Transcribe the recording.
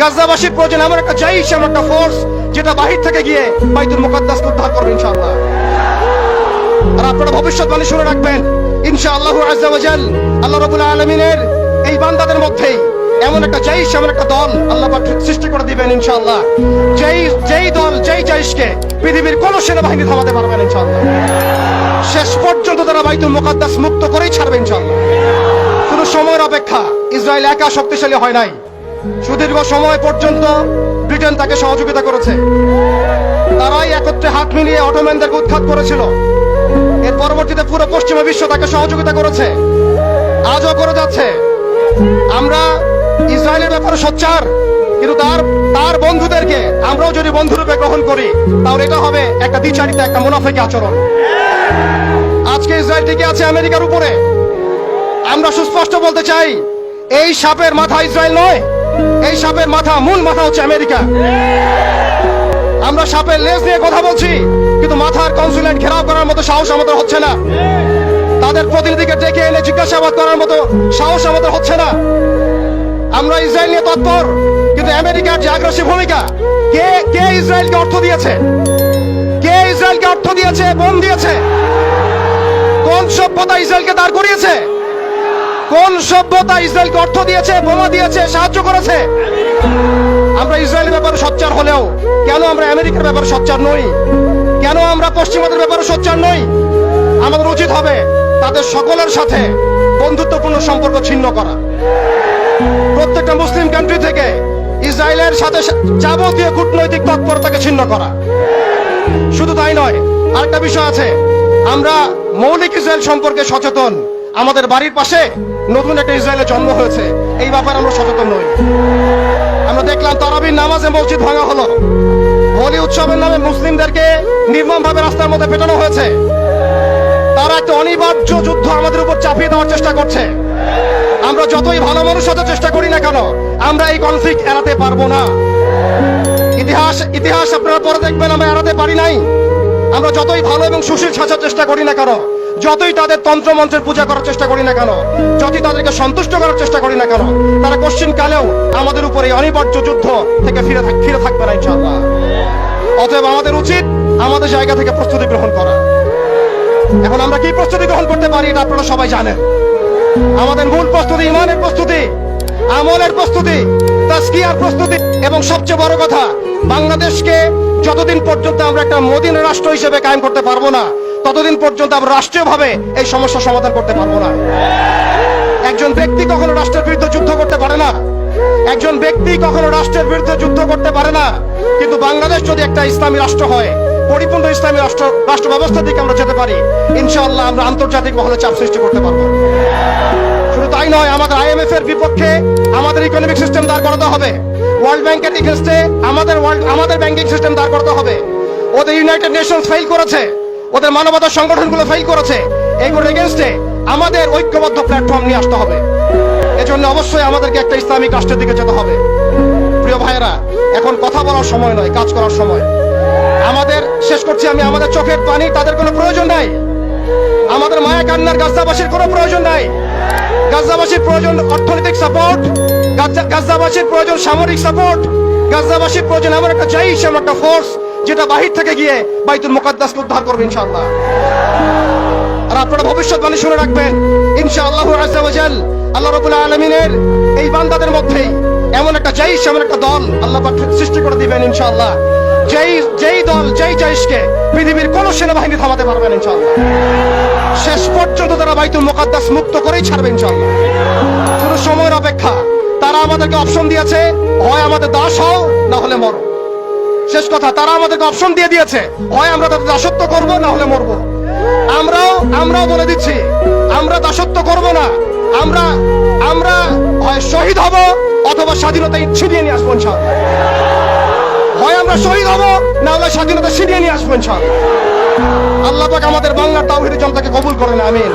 গাজাবাসীর প্রয়োজন এমন একটা জাইশ, এমন একটা ফোর্স যেটা বাহির থেকে গিয়ে বাইতুল মুকাদ্দাসকে উদ্ধার করবে ইনশাআল্লাহ। আর আপনারা ভবিষ্যৎবাণী শুনে রাখবেন, ইনশাআল্লাহু আযজা ওয়া জাল আল্লাহ রাব্বুল আলামিনের এই বান্দাদের মধ্যেই এমন একটা জাইশ, এমন একটা দল আল্লাহ পাক সৃষ্টি করে দিবেন ইনশাআল্লাহ। যেই দল, যেই জাইশকে পৃথিবীর কোন সেনাবাহিনী থামাতে পারবে না ইনশাআল্লাহ। শেষ পর্যন্ত তারা বাইতুল মুকাদ্দাস মুক্ত করেই ছাড়বে ইনশাআল্লাহ। শুধু সময়ের অপেক্ষা। ইসরায়েল একা শক্তিশালী হয় নাই, সুদীর্ঘ সময় পর্যন্ত ব্রিটেন তাকে সহযোগিতা করেছে। তারাই একত্রে হাত মিলিয়ে অটোম্যানদেরকে উৎখাত করেছিল। এর পরবর্তীতে পুরো পশ্চিমা বিশ্ব তাকে সহযোগিতা করেছে, আজও করে যাচ্ছে। আমরা ইসরায়েলের ব্যাপারে সোচ্চার, কিন্তু তার বন্ধুদেরকে আমরাও যদি বন্ধুরূপে গ্রহণ করি তাহলে এটা হবে একটা দ্বিচারিতা, একটা মুনাফিকি আচরণ। আজকে ইসরায়েল টিকে আছে আমেরিকার উপরে। আমরা সুস্পষ্ট বলতে চাই, এই সাপের মাথা ইসরায়েল নয়, এই সাপের মাথা, মূল মাথা হচ্ছে আমেরিকা। আমরা সাপের লেজ নিয়ে কথা বলছি, কিন্তু মাথার কনসুলেট ঘেরাও করার মতো সাহস আমাদের হচ্ছে না। তাদের প্রতিনিধিকে ডেকে এনে জিজ্ঞাসাবাদ করার মতো সাহস আমাদের হচ্ছে না। আমরা ইসরায়েল নিয়ে তৎপর, কিন্তু আমেরিকার যে আগ্রাসী ভূমিকা, কে ইসরায়েলকে অর্থ দিয়েছে? কে ইসরায়েলকে অর্থ দিয়েছে, বোম দিয়েছে? কোন সভ্যতা ইসরায়েলকে দাঁড় করিয়েছে? কোন সভ্যতা ইসরায়েলকে অর্থ দিয়েছে, বোমা দিয়েছে, সাহায্য করেছে? আমরা ইসরায়েলের ব্যাপারে সোচ্চার হলেও কেন আমরা আমেরিকার ব্যাপারে সোচ্চার নই? কেন আমরা পশ্চিমাদের ব্যাপারে সোচ্চার নই? আমাদের উচিত হবে তাদের সকলের সাথে বন্ধুত্বপূর্ণ সম্পর্ক ছিন্ন করা। প্রত্যেকটা মুসলিম কান্ট্রি থেকে ইসরায়েলের সাথে যাবতীয় কূটনৈতিক তৎপরতাকে ছিন্ন করা। শুধু তাই নয়, আরেকটা বিষয় আছে। আমরা মৌলিক ইসরায়েল সম্পর্কে সচেতন। আমাদের বাড়ির পাশে নতুন একটা ইসরায়েলের জন্ম হয়েছে, এই ব্যাপারে আমরা সচেতন নই। আমরা দেখলাম তারাবির নামাজে মসজিদ ভাঙা হলো। হোলি উৎসবের নামে মুসলিমদেরকে নির্মমভাবে রাস্তার মধ্যে পেটানো হয়েছে। তারা একটা অনিবার্য যুদ্ধ আমাদের উপর চাপিয়ে দেওয়ার চেষ্টা করছে। আমরা যতই ভালো মানুষ হতে চেষ্টা করি না কেন, আমরা এই কনফ্লিক্ট এড়াতে পারবো না। ইতিহাস আপনারা পরে দেখবেন আমরা এড়াতে পারি নাই। আমরা যতই ভালো এবং সুশীল সাজার চেষ্টা করি না কেন, যতই তাদের তন্ত্রমন্ত্রের পূজা করার চেষ্টা করি না কেন, যতই তাদেরকে সন্তুষ্ট করার চেষ্টা করি না কেন, তারা কোশ্চিন কালেও আমাদের উপর এই অনিবার্য যুদ্ধ থেকে ফিরে থাকবে না ইনশাআল্লাহ। অতএব আমাদের উচিত আমাদের জায়গা থেকে প্রস্তুতি গ্রহণ করা। এখন আমরা কি প্রস্তুতি গ্রহণ করতে পারি এটা আপনারা সবাই জানেন। আমাদের মূল প্রস্তুতি ইমানের প্রস্তুতি, আমলের প্রস্তুতি, তাজকিয়ার প্রস্তুতি, এবং সবচেয়ে বড় কথা, বাংলাদেশকে যতদিন পর্যন্ত আমরা একটা মদিনা রাষ্ট্র হিসেবে কায়েম করতে পারবো না, ততদিন পর্যন্ত আমরা রাষ্ট্রীয়ভাবে এই সমস্যার সমাধান করতে পারবো না। একজন ব্যক্তি কখনো রাষ্ট্রের বিরুদ্ধে যুদ্ধ করতে পারে না, একজন ব্যক্তি কখনো রাষ্ট্রের বিরুদ্ধে যুদ্ধ করতে পারে না। কিন্তু বাংলাদেশ যদি একটা ইসলামী রাষ্ট্র হয়, পরিপূর্ণ ইসলামী রাষ্ট্র ব্যবস্থার দিকে আমরা যেতে পারি, ইনশাআল্লাহ আমরা আন্তর্জাতিক মহলে চাপ সৃষ্টি করতে পারবো। শুধু তাই নয়, আমাদের IMF এর বিপক্ষে আমাদের ইকোনমিক সিস্টেম দাঁড় করাতে হবে। ওয়ার্ল্ড ব্যাংকের এগেইনস্টে আমাদের ব্যাংকিং সিস্টেম দাঁড় করাতে হবে। ওদের ইউনাইটেড নেশনস ফেল করেছে, ওদের মানবতার সংগঠনগুলো ফেল করেছে। এইগুলোর এগেইনস্টে আমাদের ঐক্যবদ্ধ প্ল্যাটফর্ম নিয়ে আসতে হবে। এজন্য অবশ্যই আমাদেরকে একটা ইসলামিক রাষ্ট্রের দিকে যেতে হবে। প্রিয় ভাইয়েরা, এখন কথা বলার সময় নয়, কাজ করার সময়। আমাদের শেষ করছি আমি, আমাদের চোখের পানি তাদের কোনো প্রয়োজন নাই, আমাদের মায়া কান্নার গাজাবাসীর কোনো প্রয়োজন নাই। গাজাবাসীর প্রয়োজন অর্থনৈতিক সাপোর্ট, গাজাবাসীর প্রয়োজন সামরিক সাপোর্ট, গাজাবাসীর প্রয়োজন এমন একটা জাইশ, এমন একটা ফোর্স যেটা বাহির থেকে গিয়ে বাইতুল মুকাদ্দাসকে উদ্ধার করবে ইনশাআল্লাহ। আর আপনারা ভবিষ্যৎবাণী শুনে রাখবেন, ইনশাআল্লাহু আযজা ওয়া জাল আল্লাহ রাব্বুল আলামিনের এই বান্দাদের মধ্যেই এমন একটা জাইশ, এমন একটা দল আল্লাহ পাক সৃষ্টি করে দিবেন ইনশাআল্লাহ। যেই দল, যেই জাইশকে পৃথিবীর কোন সেনাবাহিনী থামাতে পারবে না ইনশাআল্লাহ। শেষ পর্যন্ত তারা বাইতুল মুকাদ্দাস মুক্ত করেই ছাড়বে ইনশাআল্লাহ। শুধু সময়ের অপেক্ষা। তারা আমাদেরকে অপশন দিয়েছে, হয় আমাদের দাস হও, না হলে মরো। শেষ কথা, তারা আমাদেরকে অপশন দিয়ে দিয়েছে, হয় আমরা তাদের দাসত্ব করবো, না হলে মরবো। আমরাও বলে দিচ্ছি, আমরা দাসত্ব করব না। আমরা হয় শহীদ হব, অথবা স্বাধীনতা ছিনিয়ে নিয়ে আসবো ইনশাআল্লাহ। হয় আমরা শহীদ হব, না হলে স্বাধীনতা ছিনিয়ে নিয়ে আসবো ইনশাআল্লাহ। আল্লাহ পাক আমাদের বাংলার তাওহীদের জনতাকে কবুল করেন, আমিন।